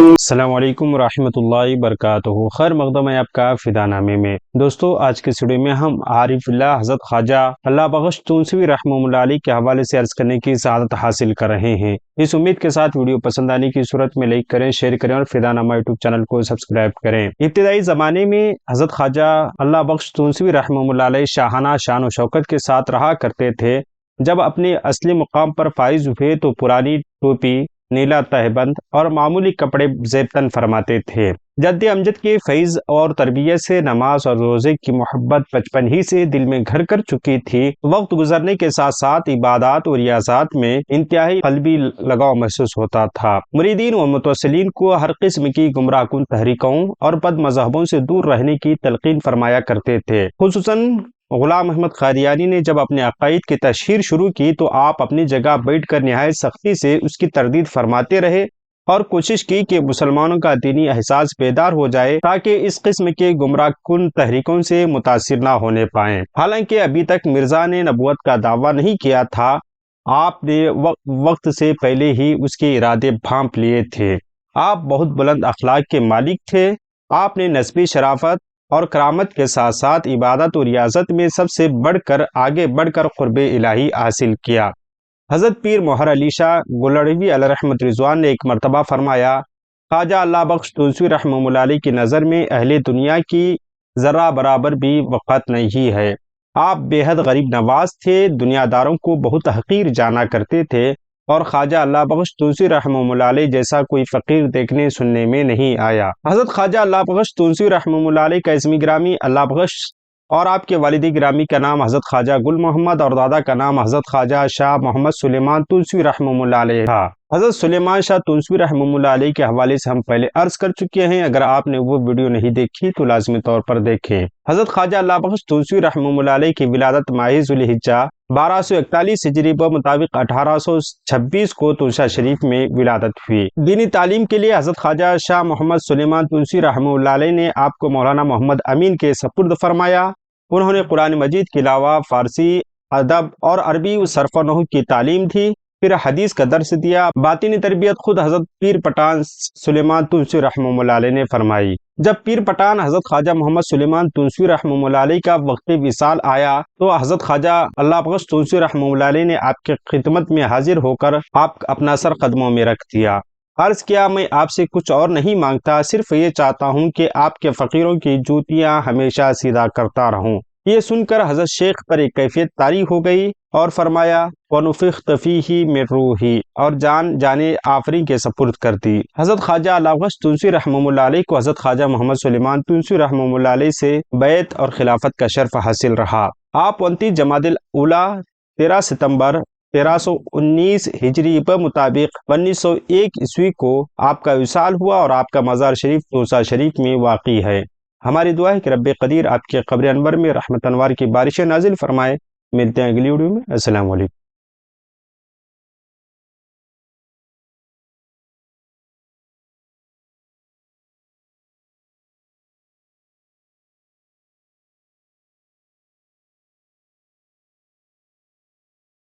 السلام علیکم ورحمۃ اللہ وبرکاتہ۔ خیر مقدم ہے آپ کا فدا نامے میں۔ دوستو آج کے ویڈیو میں ہم عارف اللہ حضرت خواجہ اللہ بخش تونسوی رحمہ اللہ علیہ کے حوالے سے عرض کرنے کی سعادت حاصل کر رہے ہیں۔ اس امید کے ساتھ ویڈیو پسند آنے کی صورت میں لائک کریں، شیئر کریں اور فدا نامہ یوٹیوب چینل کو سبسکرائب کریں۔ ابتدائی زمانے میں حضرت خواجہ اللہ بخش تونسوی رحمہ اللہ علیہ شاہانہ شان و شوکت کے ساتھ رہا کرتے تھے۔ جب اپنے اصلی مقام پر فائز ہوئے تو پرانی ٹوپی، نیلا تہبند اور معمولی کپڑے زیب تن فرماتے تھے۔ جد امجد کے فیض اور تربیت سے نماز اور روزے کی محبت بچپن ہی سے دل میں گھر کر چکی تھی۔ وقت گزرنے کے ساتھ ساتھ عبادات اور ریاضات میں انتہائی قلبی لگاؤ محسوس ہوتا تھا۔ مریدین و متوسلین کو ہر قسم کی گمراہ کن تحریکوں اور بد مذہبوں سے دور رہنے کی تلقین فرمایا کرتے تھے۔ خصوصاً غلام احمد قادیانی نے جب اپنے عقائد کی تشہیر شروع کی تو آپ اپنی جگہ بیٹھ کر نہایت سختی سے اس کی تردید فرماتے رہے اور کوشش کی کہ مسلمانوں کا دینی احساس بیدار ہو جائے تاکہ اس قسم کے گمراہ کن تحریکوں سے متاثر نہ ہونے پائیں۔ حالانکہ ابھی تک مرزا نے نبوت کا دعویٰ نہیں کیا تھا، آپ نے وقت سے پہلے ہی اس کے ارادے بھانپ لیے تھے۔ آپ بہت بلند اخلاق کے مالک تھے۔ آپ نے نسبی شرافت اور کرامت کے ساتھ ساتھ عبادت و ریاضت میں سب سے آگے بڑھ کر قرب الہی حاصل کیا۔ حضرت پیر محر علی شاہ گلڑوی علیہ رحمت رضوان نے ایک مرتبہ فرمایا، خواجہ اللہ بخش تونسوی رحمہ اللہ علیہ کی نظر میں اہل دنیا کی ذرہ برابر بھی وقت نہیں ہے۔ آپ بے حد غریب نواز تھے، دنیا داروں کو بہت حقیر جانا کرتے تھے اور خواجہ اللہ بخش تونسوی رحمہ اللہ علیہ جیسا کوئی فقیر دیکھنے سننے میں نہیں آیا۔ حضرت خواجہ اللہ بخش تونسوی رحمہ اللہ علیہ کا اسمی گرامی اللہ بخش اور آپ کے والدی گرامی کا نام حضرت خواجہ گل محمد اور دادا کا نام حضرت خواجہ شاہ محمد سلیمان تونسوی رحمہ اللہ علیہ تھا۔ حضرت سلیمان شاہ تونسوی رحمہ اللہ علیہ کے حوالے سے ہم پہلے عرض کر چکے ہیں، اگر آپ نے وہ ویڈیو نہیں دیکھی تو لازمی طور پر دیکھیں۔ حضرت خواجہ اللہ بخش تونسوی رحمہ اللہ علیہ کی ولادت ماہ ذو الحجہ 1241 ہجری مطابق 1826 کو تونسا شریف میں ولادت ہوئی۔ دینی تعلیم کے لیے حضرت خواجہ شاہ محمد سلیمان تونسوی رحمہ اللہ علیہ نے آپ کو مولانا محمد امین کے سپرد فرمایا۔ انہوں نے قرآن مجید کے علاوہ فارسی، ادب اور عربی و صرف و نحو کی تعلیم دی، پھر حدیث کا درس دیا۔ باطنی تربیت خود حضرت پیر پٹان سلیمان تونسوی رحمہ اللہ علیہ نے فرمائی۔ جب پیر پٹان حضرت خواجہ محمد سلیمان تونسوی رحمہ اللہ علیہ کا وقت وصال آیا تو حضرت خواجہ اللہ بخش تونسوی رحمہ اللہ علیہ نے آپ کے خدمت میں حاضر ہو کر آپ اپنا سر قدموں میں رکھ دیا۔ عرض کیا، میں آپ سے کچھ اور نہیں مانگتا، صرف یہ چاہتا ہوں کہ آپ کے فقیروں کی جوتیاں ہمیشہ سیدھا کرتا رہوں۔ یہ سن کر حضرت شیخ پر ایک کیفیت طاری ہو گئی اور فرمایا، وَنُفِخْتَ فِيهِ مِن رُوحِي، اور جانے آفرین کے سپرد کر دی۔ حضرت خواجہ اللہ بخش تونسوی رحمہ اللہ علیہ کو حضرت خواجہ محمد سلیمان تونسوی رحمہ اللہ علیہ سے بیعت اور خلافت کا شرف حاصل رہا۔ آپ 29 جمادی الاولیٰ 13 ستمبر 1319 ہجری مطابق 1901 عیسوی کو آپ کا وصال ہوا اور آپ کا مزار شریف تونسا شریف میں واقع ہے۔ ہماری دعا ہے کہ رب قدیر آپ کے قبر انور میں رحمت انوار کی بارشیں نازل فرمائے۔ ملتے ہیں اگلی ویڈیو میں۔ السلام علیکم۔